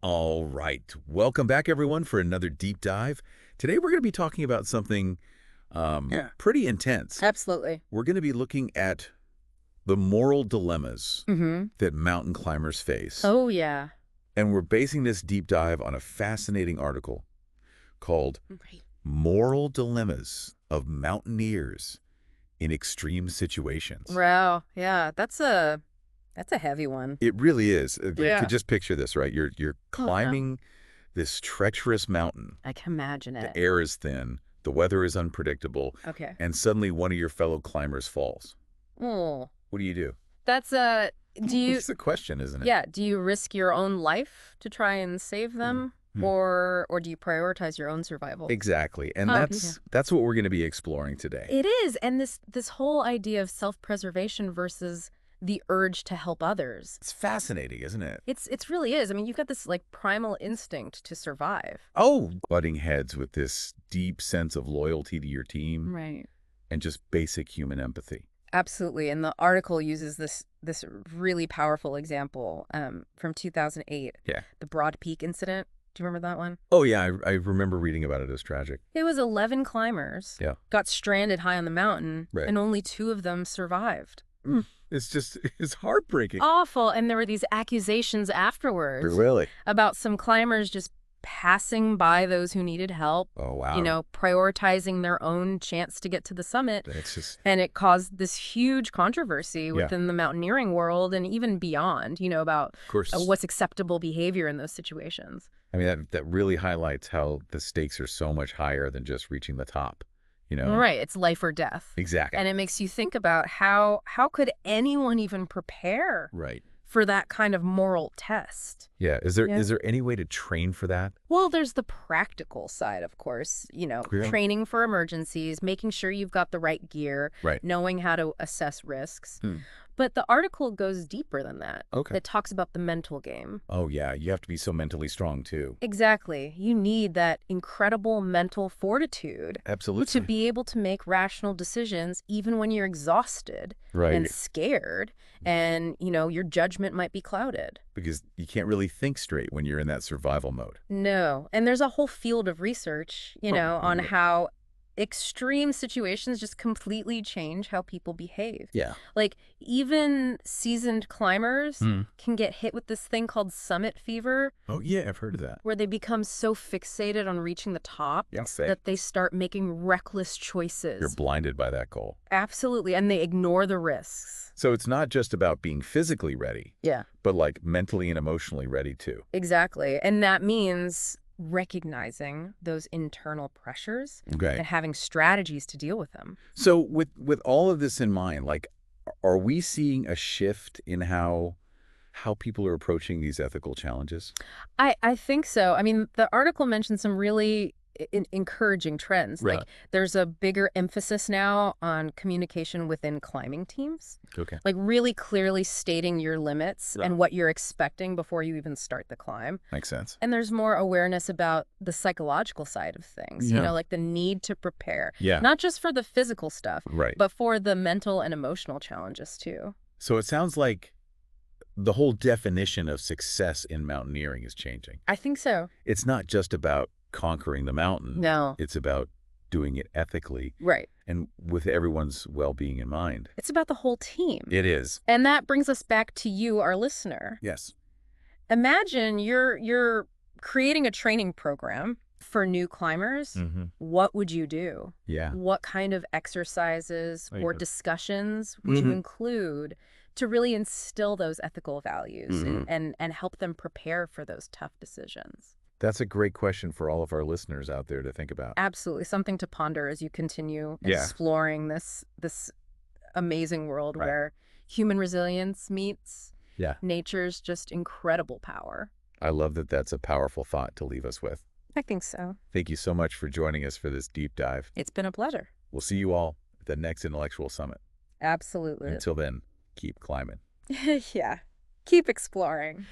All right. Welcome back, everyone, for another deep dive. Today, we're going to be talking about something pretty intense. Absolutely. We're going to be looking at the moral dilemmas that mountain climbers face. Oh, yeah. And we're basing this deep dive on a fascinating article called Moral Dilemmas of Mountaineers in Extreme Situations. Wow. Yeah, that's a heavy one. It really is. Yeah. Could just picture this, right? You're climbing this treacherous mountain. I can imagine it. The air is thin, the weather is unpredictable, Okay. and suddenly one of your fellow climbers falls. Oh. What do you do? That's It's a question, isn't it? Yeah, do you risk your own life to try and save them? Or do you prioritize your own survival? Exactly. And that's what we're going to be exploring today. It is. And this whole idea of self-preservation versus the urge to help others. It's fascinating, isn't it? It's really is. I mean, you've got this like primal instinct to survive. Oh, butting heads with this deep sense of loyalty to your team. Right. And just basic human empathy. Absolutely. And the article uses this really powerful example from 2008. Yeah. The Broad Peak incident. Do you remember that one? Oh, yeah. I remember reading about it. It was tragic. It was 11 climbers. Yeah. Got stranded high on the mountain. Right. And only 2 of them survived. It's heartbreaking. Awful. And there were these accusations afterwards. Really? About some climbers just passing by those who needed help. Oh, wow. You know, prioritizing their own chance to get to the summit. It's just... And it caused this huge controversy within the mountaineering world and even beyond, you know, about what's acceptable behavior in those situations. I mean, that really highlights how the stakes are so much higher than just reaching the top, you know? Right. It's life or death. Exactly. And it makes you think about how could anyone even prepare for that kind of moral test? Yeah. Is there any way to train for that? Well, there's the practical side, of course, you know, training for emergencies, making sure you've got the right gear, knowing how to assess risks. But the article goes deeper than that. Okay. It talks about the mental game. Oh, yeah. You have to be so mentally strong, too. Exactly. You need that incredible mental fortitude. Absolutely. To be able to make rational decisions even when you're exhausted and scared and, you know, your judgment might be clouded. Because you can't really think straight when you're in that survival mode. No. And there's a whole field of research, you know, on how extreme situations just completely change how people behave. Yeah. Like, even seasoned climbers can get hit with this thing called summit fever. Oh, yeah, I've heard of that. Where they become so fixated on reaching the top that they start making reckless choices. You're blinded by that goal. Absolutely. And they ignore the risks. So it's not just about being physically ready. Yeah. But like mentally and emotionally ready, too. Exactly. And that means recognizing those internal pressures and having strategies to deal with them. So with all of this in mind, like, are we seeing a shift in how people are approaching these ethical challenges? I think so. I mean, the article mentioned some really encouraging trends. Like, there's a bigger emphasis now on communication within climbing teams. Okay. Like, really clearly stating your limits and what you're expecting before you even start the climb. Makes sense. And there's more awareness about the psychological side of things, you know, like the need to prepare. Yeah. Not just for the physical stuff, but for the mental and emotional challenges, too. So it sounds like the whole definition of success in mountaineering is changing. I think so. It's not just about conquering the mountain. No. It's about doing it ethically. Right. And with everyone's well-being in mind. It's about the whole team. It is. And that brings us back to you, our listener. Yes. Imagine you're creating a training program for new climbers. What would you do? Yeah. What kind of exercises or discussions would you include to really instill those ethical values and help them prepare for those tough decisions? That's a great question for all of our listeners out there to think about. Absolutely. Something to ponder as you continue exploring this amazing world where human resilience meets nature's just incredible power. I love that that's a powerful thought to leave us with. I think so. Thank you so much for joining us for this deep dive. It's been a pleasure. We'll see you all at the next Intellectual Summit. Absolutely. Until then, keep climbing. Yeah. Keep exploring.